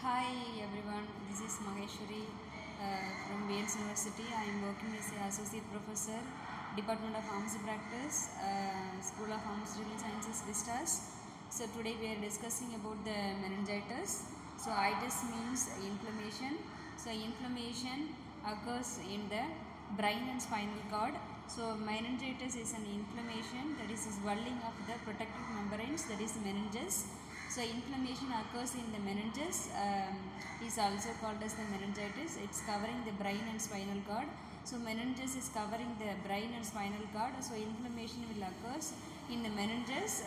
Hi everyone, this is Maheshwari from Wales University. I am working as an associate professor, Department of Pharmacy Practice, School of Pharmaceutical Sciences, Vistas. So today we are discussing about the meningitis. So itis means inflammation. So inflammation occurs in the brain and spinal cord. So meningitis is an inflammation, that is swelling of the protective membranes, that is meninges. So inflammation occurs in the meninges, is also called as the meningitis. It's covering the brain and spinal cord. So meninges is covering the brain and spinal cord. So inflammation will occur in the meninges,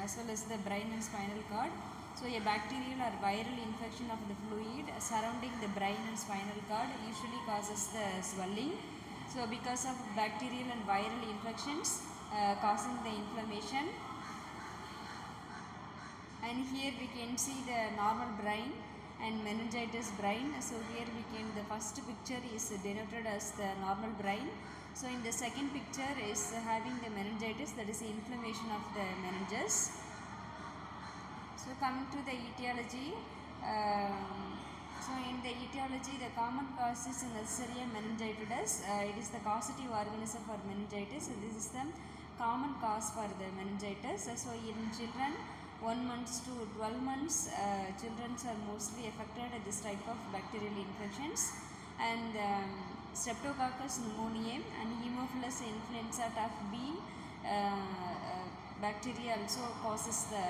as well as the brain and spinal cord. So a bacterial or viral infection of the fluid surrounding the brain and spinal cord usually causes the swelling. So because of bacterial and viral infections causing the inflammation. And here we can see the normal brain and meningitis brain. So here the first picture is denoted as the normal brain. So in the second picture is having the meningitis, that is the inflammation of the meninges. So coming to the etiology, so in the etiology the common cause is Neisseria meningitidis. It is the causative organism for meningitis. This is the common cause for the meningitis. So in children 1 month to 12 months, children are mostly affected by this type of bacterial infections. And Streptococcus pneumoniae and Haemophilus influenza type B bacteria also causes the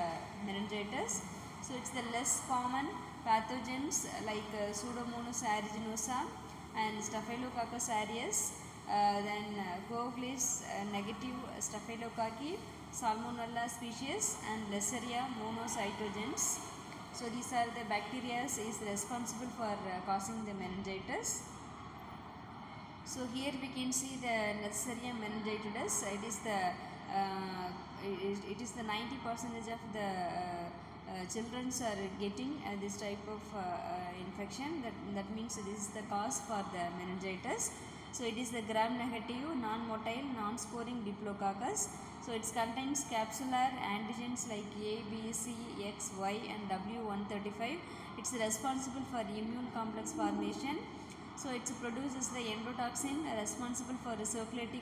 meningitis. So it's the less common pathogens like Pseudomonas aeruginosa and Staphylococcus aureus, then Coagulase negative Staphylococci, Salmonella species and Neisseria monocytogenes. So these are the bacteria is responsible for causing the meningitis. So here we can see the Neisseria meningitidis. It is the 90% of the children are getting this type of infection. That means this is the cause for the meningitis. So it is the gram-negative, non-motile, non-sporing Diplococcus. So it contains capsular antigens like A, B, C, X, Y and W135. It's responsible for immune complex formation. So it produces the endotoxin responsible for circulatory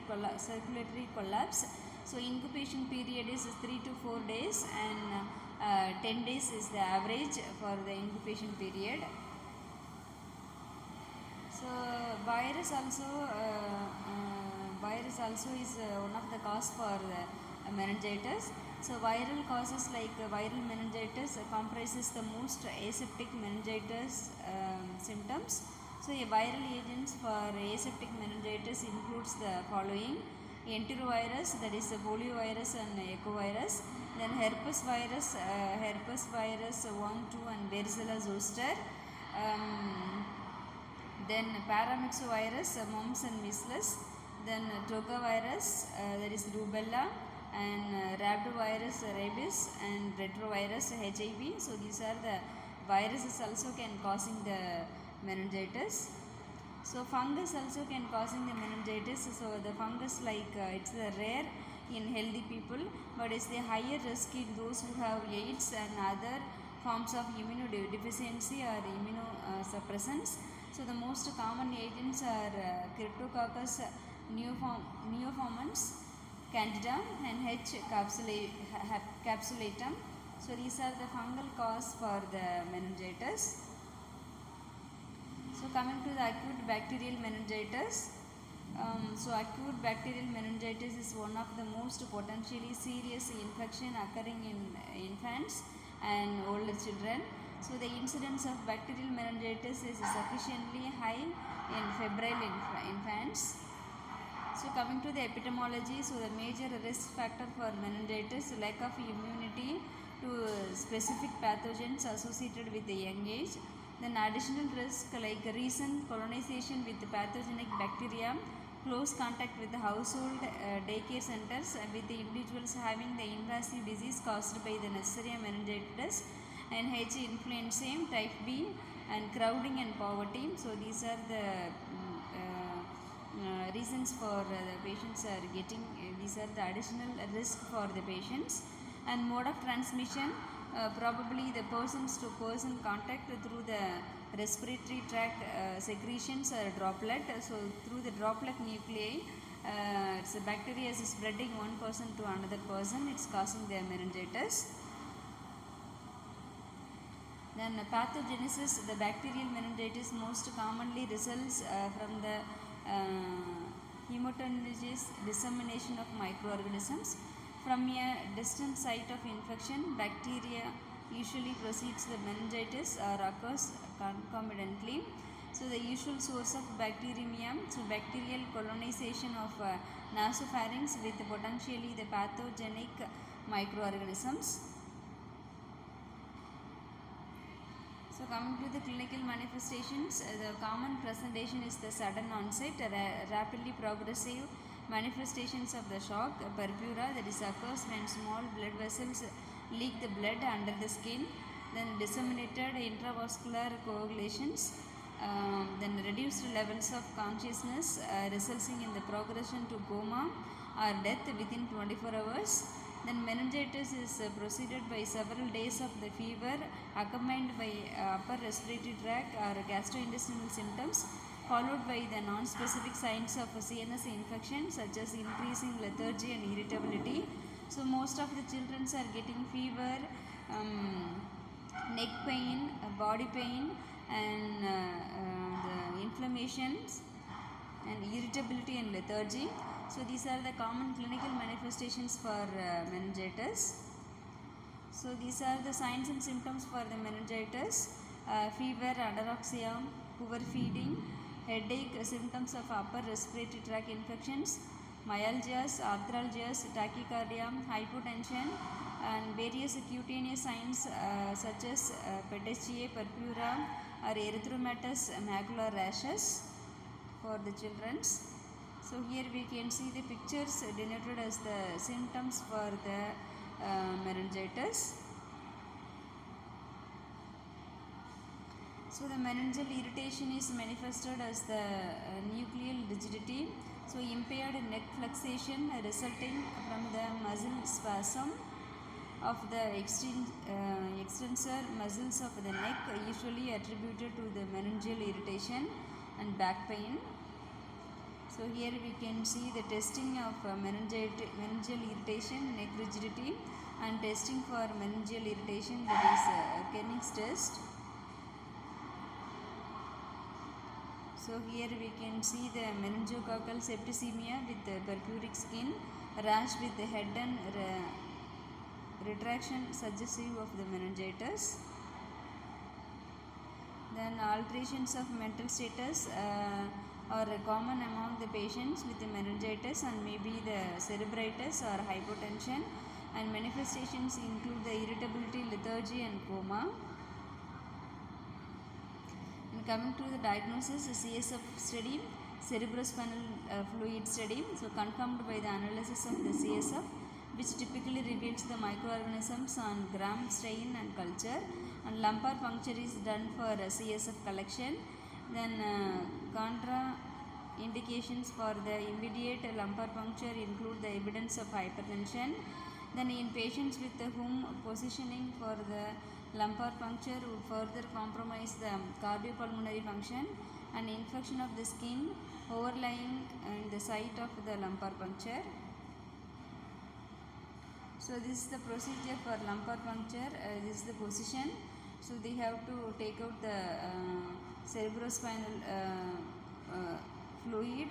collapse. So incubation period is 3 to 4 days and 10 days is the average for the incubation period. So virus also is one of the cause for meningitis. So viral causes like viral meningitis comprises the most aseptic meningitis symptoms. So a viral agents for aseptic meningitis includes the following: enterovirus, that is the poliovirus and echovirus, then herpes virus 1, 2 and varicella zoster, then paramyxovirus, mumps and measles, then togavirus, that is rubella, and rhabdovirus, rabies, and retrovirus, HIV. So these are the viruses also can causing the meningitis. So fungus also can causing the meningitis. So the fungus it's the rare in healthy people, but it's the higher risk in those who have AIDS and other forms of immunodeficiency or immunosuppressants. So the most common agents are Cryptococcus neoformans, Candida and H. capsulatum. So these are the fungal cause for the meningitis. So coming to the acute bacterial meningitis. So acute bacterial meningitis is one of the most potentially serious infection occurring in infants and older children. So the incidence of bacterial meningitis is sufficiently high in febrile infants. So coming to the epidemiology, so the major risk factor for meningitis, lack of immunity to specific pathogens associated with the young age. Then additional risk like recent colonization with pathogenic bacteria, close contact with the household daycare centers with the individuals having the invasive disease caused by the Neisseria meningitidis and H. influenzae type B, and crowding and poverty. So these are the reasons for the patients are getting these are the additional risk for the patients. And mode of transmission, probably the persons to person contact through the respiratory tract secretions or droplet. So through the droplet nuclei, it's a bacteria is spreading one person to another person, it's causing the meningitis. Then pathogenesis, the bacterial meningitis most commonly results from the hemotogenous dissemination of microorganisms. From a distant site of infection, bacteria usually precedes the meningitis or occurs concomitantly. So the usual source of bacteremia, so bacterial colonization of nasopharynx with potentially the pathogenic microorganisms. So coming to the clinical manifestations, the common presentation is the sudden onset, rapidly progressive manifestations of the shock, purpura, that is occurs when small blood vessels leak the blood under the skin, then disseminated intravascular coagulations, then reduced levels of consciousness resulting in the progression to coma or death within 24 hours. Then meningitis is preceded by several days of the fever accompanied by upper respiratory tract or gastrointestinal symptoms, followed by the non-specific signs of CNS infection such as increasing lethargy and irritability. So most of the children are getting fever, neck pain, body pain, and the inflammations and irritability and lethargy. So these are the common clinical manifestations for meningitis. So these are the signs and symptoms for the meningitis: fever, anoxia, poor feeding, headache, symptoms of upper respiratory tract infections, myalgias, arthralgias, tachycardia, hypotension, and various cutaneous signs such as petechiae, purpura, or erythematous macular rashes for the children. So here we can see the pictures denoted as the symptoms for the meningitis. So the meningeal irritation is manifested as the nucleal rigidity. So impaired neck flexation resulting from the muscle spasm of the extensor muscles of the neck, usually attributed to the meningeal irritation and back pain. So here we can see the testing of meningeal irritation, neck rigidity, and testing for meningeal irritation, that is Kenning's test. So here we can see the meningococcal septicemia with the purpuric skin, rash with the head and retraction suggestive of the meningitis. Then alterations of mental status are common among the patients with the meningitis and may be the cerebritis or hypotension, and manifestations include the irritability, lethargy, and coma. And coming to the diagnosis, the CSF study, cerebrospinal fluid study, so confirmed by the analysis of the CSF, which typically reveals the microorganisms on gram strain and culture, and lumbar puncture is done for CSF collection. Then contra indications for the immediate lumbar puncture include the evidence of hypertension. Then in patients with whom positioning for the lumbar puncture would further compromise the cardiopulmonary function and infection of the skin overlying in the site of the lumbar puncture. So this is the procedure for lumbar puncture. This is the position. So they have to take out the cerebrospinal fluid,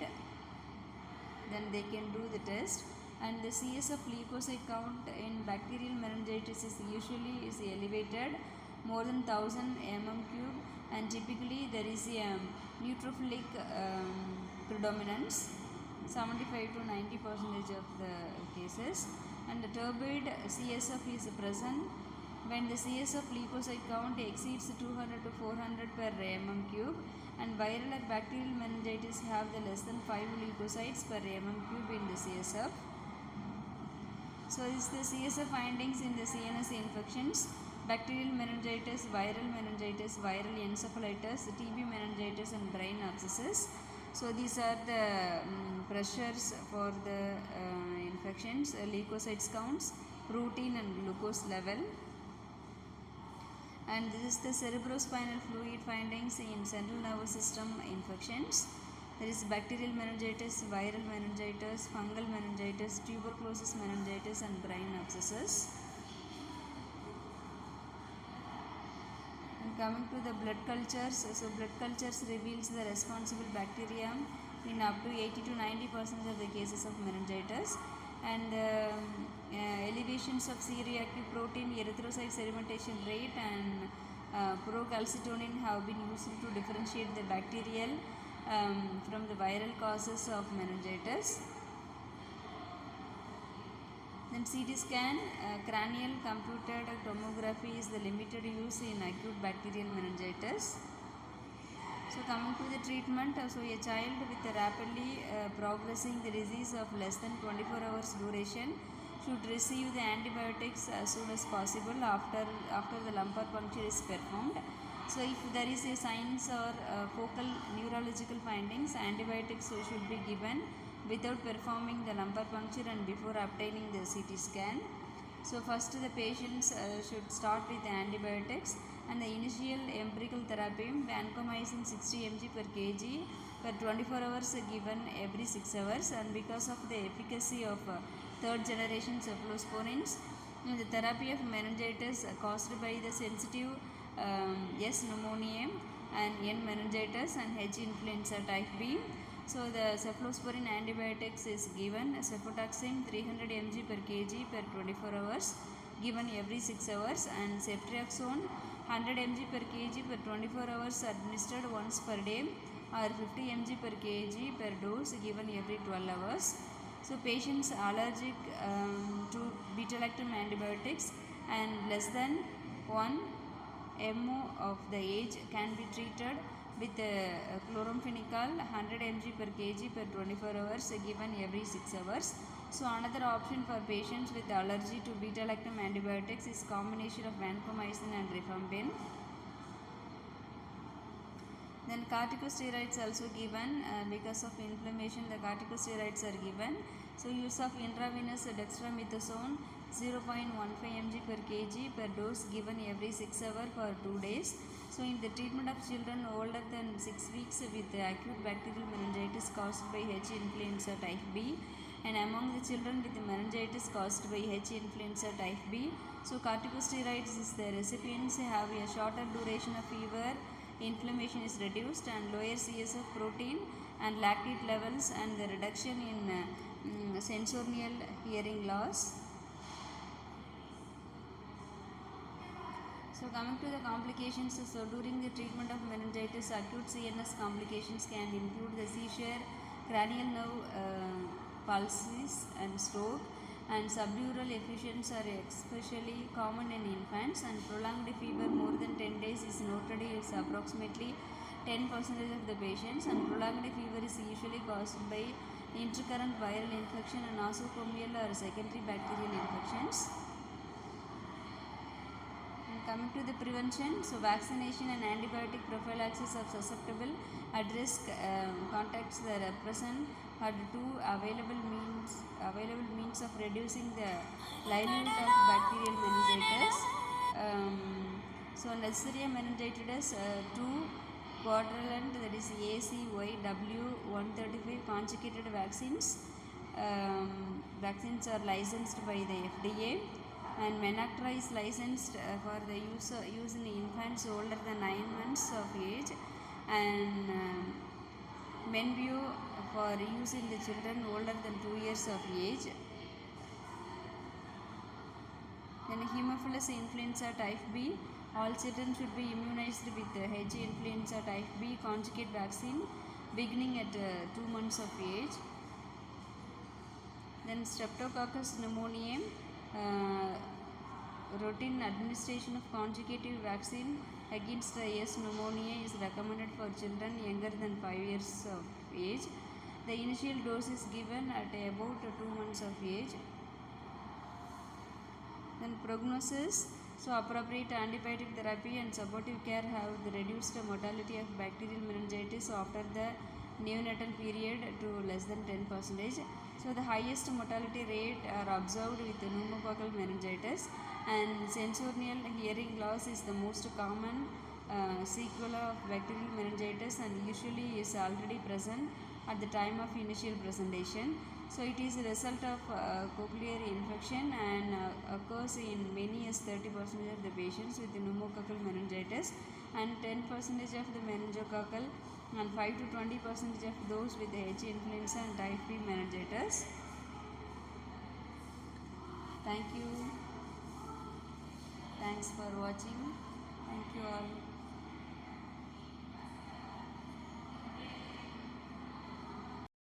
then they can do the test. And the CSF leukocyte count in bacterial meningitis is usually elevated, more than 1000 mm³, and typically there is a neutrophilic predominance, 75 to 90% of the cases, and the turbid CSF is present when the CSF leukocyte count exceeds 200 to 400 per mm³, and viral or bacterial meningitis have the less than 5 leukocytes per mm³ in the CSF. So this is the CSF findings in the CNS infections: bacterial meningitis, viral encephalitis, TB meningitis, and brain abscesses. So these are the pressures for the infections: leukocytes counts, protein and glucose level. And this is the cerebrospinal fluid findings in central nervous system infections. There is bacterial meningitis, viral meningitis, fungal meningitis, tuberculosis meningitis, and brain abscesses. And coming to the blood cultures, so blood cultures reveals the responsible bacteria in up to 80 to 90% of the cases of meningitis. And elevations of C-reactive protein, erythrocyte sedimentation rate, and procalcitonin have been used to differentiate the bacterial from the viral causes of meningitis. Then CT scan, cranial computed tomography is the limited use in acute bacterial meningitis. So coming to the treatment, so a child with a rapidly progressing the disease of less than 24 hours duration should receive the antibiotics as soon as possible after the lumbar puncture is performed. So if there is a signs or focal neurological findings, antibiotics should be given without performing the lumbar puncture and before obtaining the CT scan. So first the patients should start with the antibiotics, and the initial empirical therapy, vancomycin 60 mg per kg per 24 hours given every 6 hours. And because of the efficacy of third generation cephalosporins, the therapy of meningitis caused by the sensitive S. pneumoniae and N. meningitis and H. influenza type B. So the cephalosporin antibiotics is given cefotaxime 300 mg per kg per 24 hours given every 6 hours, and ceftriaxone 100 mg per kg per 24 hours administered once per day, or 50 mg per kg per dose given every 12 hours. So patients allergic to beta-lactam antibiotics and less than 1 MO of the age can be treated with chloramphenicol 100 mg per kg per 24 hours given every 6 hours. So another option for patients with allergy to beta-lactam antibiotics is combination of vancomycin and rifampin. Then corticosteroids also given because of inflammation. The corticosteroids are given. So use of intravenous dextromethasone 0.15 mg per kg per dose given every 6 hours for 2 days. So in the treatment of children older than 6 weeks with acute bacterial meningitis caused by H. influenza type B, and among the children with meningitis caused by H. influenza type B, so corticosteroids is the recipients have a shorter duration of fever, inflammation is reduced, and lower CSF protein and lactate levels, and the reduction in sensorial hearing loss. So coming to the complications, so during the treatment of meningitis, acute CNS complications can include the seizure, cranial nerve palsies and stroke, and subdural effusions are especially common in infants, and prolonged fever more than 10 days is noted is approximately 10% of the patients, and prolonged fever is usually caused by intercurrent viral infection and nosocomial or secondary bacterial infections. Coming to the prevention, so vaccination and antibiotic prophylaxis of susceptible at risk contacts that represent are two available means of reducing the livelihood of bacterial meningitis. So Neisseria meningitis 2 quadrivalent, that is ACYW135 conjugated vaccines. Vaccines are licensed by the FDA. And Menactra is licensed for the use in infants older than 9 months of age, and Menveo for use in the children older than 2 years of age. Then Haemophilus influenza type B, all children should be immunized with H. influenza type B conjugate vaccine beginning at 2 months of age. Then Streptococcus pneumoniae, routine administration of conjugative vaccine against S. pneumoniae is recommended for children younger than 5 years of age. The initial dose is given at about 2 months of age. Then prognosis, so appropriate antibiotic therapy and supportive care have reduced the mortality of bacterial meningitis after the neonatal period to less than 10%. So the highest mortality rate are observed with pneumococcal meningitis, and sensorial hearing loss is the most common sequela of bacterial meningitis and usually is already present at the time of initial presentation. So it is a result of cochlear infection and occurs in many as 30% of the patients with pneumococcal meningitis and 10% of the meningococcal and 5 to 20% of those with H. influenza and type B meningitis. Thank you. Thanks for watching. Thank you all.